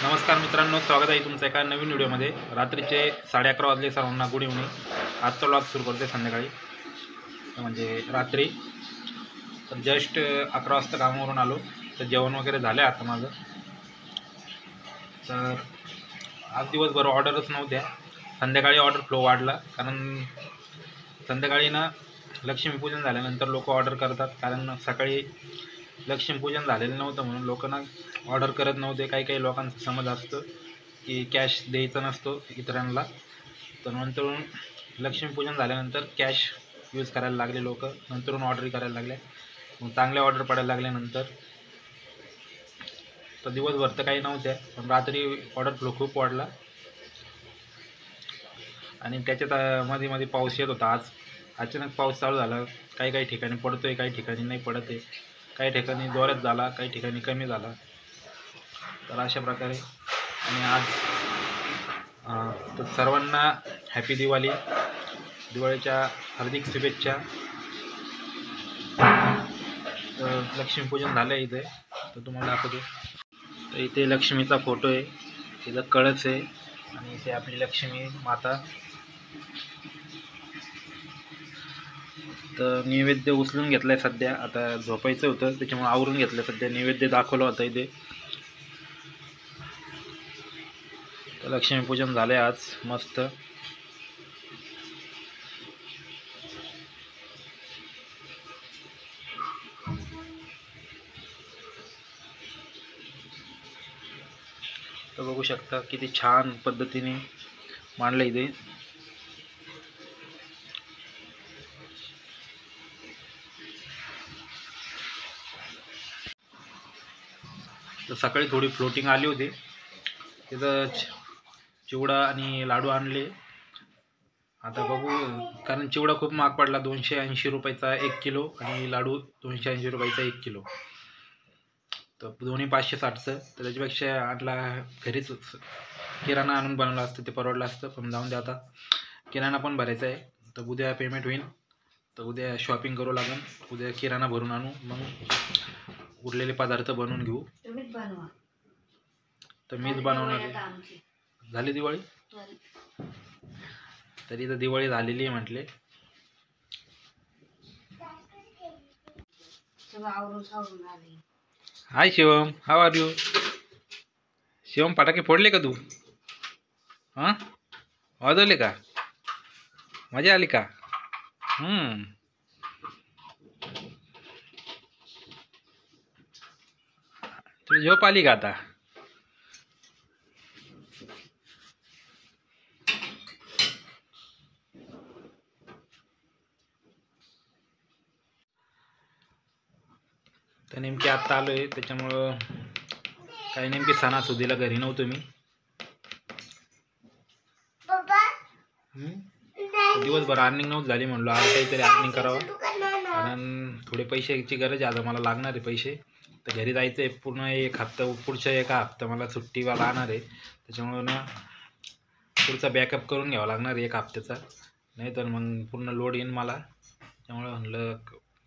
नमस्कार मित्रांनो, स्वागत आहे तुमचं एका नवीन व्हिडिओमध्ये। रात्रीचे 11:30 वाजले सर्वांना गुड इव्हनिंग। आजचा व्लॉग सुरू करते संध्याकाळी, म्हणजे रात्री। तर जस्ट 11 वाजता कामावरून आलो, तर जेवण वगैरे झालं आता माझं। तर आज दिवसभर ऑर्डरच नव्हत्या, संध्याकाळी ऑर्डर फ्लो वाढला, कारण संध्याकाळी ना लक्ष्मीपूजन झाल्यानंतर लोक ऑर्डर करतात, कारण सकाळी लक्ष्मीपूजन झालेलं नव्हतं म्हणून लोकांना ऑर्डर करत नव्हते। काही लोकांचा समज असतं की कॅश द्यायचा नसतो इतरांना, तर नंतरून लक्ष्मीपूजन झाल्यानंतर कॅश यूज करायला लागले लोक, नंतरून ऑर्डर करायला लागले, मग चांगले ऑर्डर पडायला लागल्यानंतर तर दिवसभर तर काही नव्हत्या, पण रात्री ऑर्डर फ्लो खूप वाढला। आणि त्याच्यात मध्ये मध्ये पाऊस येत होता। आज अचानक पाऊस चालू झाला, काही ठिकाणी पडतोय, काही ठिकाणी नाही पडत आहे, काही ठिकाणी जोरात झाला, काही ठिकाणी कमी झाला। तर अशा प्रकारे आणि आज तर सर्वांना हॅपी दिवाळी, दिवाळीच्या हार्दिक शुभेच्छा। तर लक्ष्मीपूजन झालं आहे इथे, तर तुम्हाला दाखवतो। तर इथे लक्ष्मीचा फोटो आहे, तिथं कळस आहे, आणि इथे आपली लक्ष्मी माता। तर नैवेद्य उचलून घेतलाय सध्या, आता झोपायचं होतं त्याच्यामुळे आवरून घेतलं। सध्या नैवेद्य दाखवलं होतं इथे। तर लक्ष्मीपूजन झालंय आज मस्त। तर बघू शकता किती छान पद्धतीने मांडलं इथे। तर सकाळी थोडी फ्लोटिंग आली होती, तिथं चिवडा आणि लाडू आणले। आता बघू, कारण चिवडा खूप महाग पडला, 280 रुपयाचा 1 किलो, आणि लाडू 280 रुपयाचा 1 किलो, तर दोन्ही 560चं। तर त्याच्यापेक्षा आणला घरीच किराणा आणून बनवला असतं ते परवडलं असतं, पण जाऊन दे, आता किराणा पण भरायचा आहे। तर उद्या पेमेंट होईल, तर उद्या शॉपिंग करू लागेल, उद्या किराणा भरून आणू, मग उरलेले पदार्थ बनवून घेऊ। तर मीच बनवणार आहे। झाली दिवाळी, तरी तर दिवाळी झालेली आहे म्हटले। Hi Shivam, how are you? Shivam, फटाके फोडले का तू? हां, वाजवले का? मजा आली का? तुला झोप आली का आता? तर नेमकी आत्ता आलो आहे, त्याच्यामुळं काही नेमकी सणासुदीला घरी नव्हतो मी। दिवसभर अर्निंग नव्हती झाली, म्हणलो आज काहीतरी अर्निंग करावं, कारण थोडे पैशाची गरज आहे, आता मला लागणार आहे पैसे। तर घरी जायचं आहे, पूर्ण एक हप्ता, पुढच्या एका हप्ता मला सुट्टीला राहणार आहे, त्याच्यामुळं ना पुढचा बॅकअप करून घ्यावा लागणार आहे एक हप्त्याचा, नाही तर मग पूर्ण लोड येईन मला। त्यामुळे म्हणलं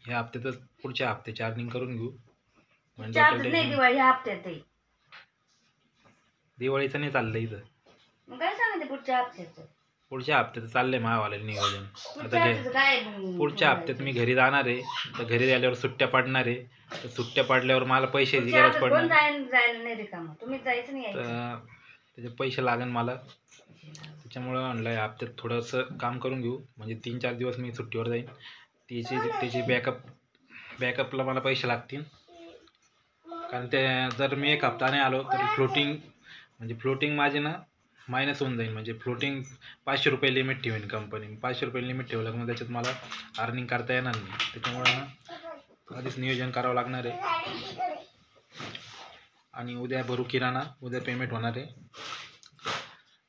ह्या हप्त्यातच पुढच्या हप्त्याची अर्निंग करून घेऊ, म्हणजे दिवाळीचं नाही चाललं इथं, पुढच्या हप्त्यात चाललंय महावाला नियोजन। आता पुढच्या हप्त्यात मी घरी जाणार आहे, तर घरी झाल्यावर सुट्ट्या पडणार आहे, तर सुट्ट्या पडल्यावर मला पैशाची गरज पडणार, तर त्याचे पैसे लागेल मला। त्याच्यामुळं म्हणलं या हप्त्यात थोडंसं काम करून घेऊ, म्हणजे 3-4 दिवस मी सुट्टीवर जाईन, त्याची बॅकअपला मला पैसे लागतील। कारण ते जर मी एक हप्ता नाही आलो तर फ्लोटिंग माझी ना मायनस होऊन जाईल, म्हणजे फ्लोटिंग 500 रुपये लिमिट ठेवेन कंपनी। 500 रुपये लिमिट ठेवलं मग त्याच्यात मला अर्निंग करता येणार नाही, त्याच्यामुळं आधीच नियोजन करावं लागणार आहे। आणि उद्या भरू किराणा, उद्या पेमेंट होणार आहे,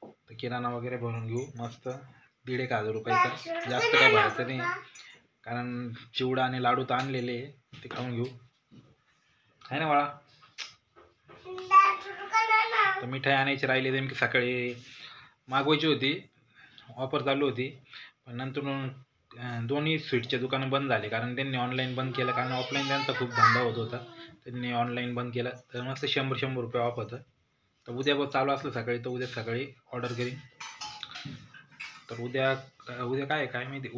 तर किराणा वगैरे भरून घेऊ मस्त 1,500 रुपयाचा, जास्त काय भरायचं नाही, कारण चिवडा आणि लाडू तर आणलेले ते खाऊन घेऊ, आहे ना बाळा? तर मिठाई आणायची राहिली, नेमकी सकाळी मागवायची होती, ऑफर चालू होती, पण नंतर दोन्ही स्वीटचे दुकानं बंद झाले, कारण त्यांनी ऑनलाईन बंद केलं, कारण ऑफलाईन त्यांचा खूप धंदा होत होता, त्यांनी ऑनलाईन बंद केला। तर मस्त 100 रुपये ऑफ होतं, तर उद्या बस चालू असलं सकाळी तर उद्या सकाळी ऑर्डर करीन. तर उद्या काय आहे काय माहिती,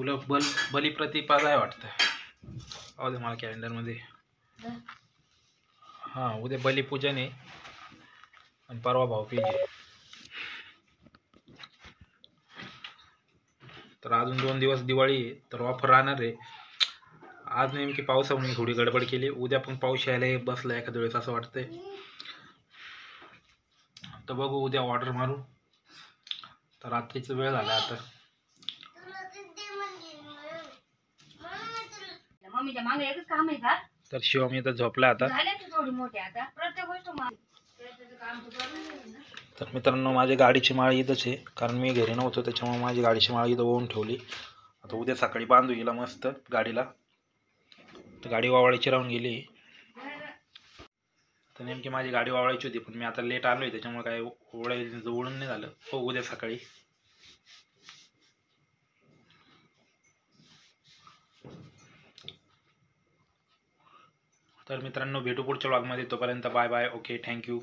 बलिप्रतिपदा आहे वाटतं. पाहू दे मला कॅलेंडरमध्ये. हां, उद्या बलिपूजन आहे आणि परवा भाऊबीज आहे. तर अजून 2 दिवस दिवाळी आहे, तर ऑफर राहणार आहे. आज नेमकी पावसामुळे थोडी गडबड केली. उद्या पण पाऊस यायला बसला एखाद्या वेळेस असं वाटतंय. तर बघू उद्या ऑर्डर मारू. तर रात्रीचा वेळ झाला आता. तर शिवम इथं झोपला आता. तर मित्रांनो, माझी गाडीची माळ इथंच आहे, कारण मी घरी नव्हतो त्याच्यामुळे माझी गाडीची माळ इथं ओवून ठेवली. आता उद्या सकाळी बांधू गेला मस्त गाडीला. तर गाडी वावळायची राहून गेली. तर नेमकी माझी गाडी वावळायची होती, पण मी आता लेट आलोय त्याच्यामुळे काय ओढून नाही झालं. हो उद्या सकाळी. तर मित्रांनो, भेटू पुढच्या व्लॉगमध्ये. तोपर्यंत बाय बाय. Okay, thank you.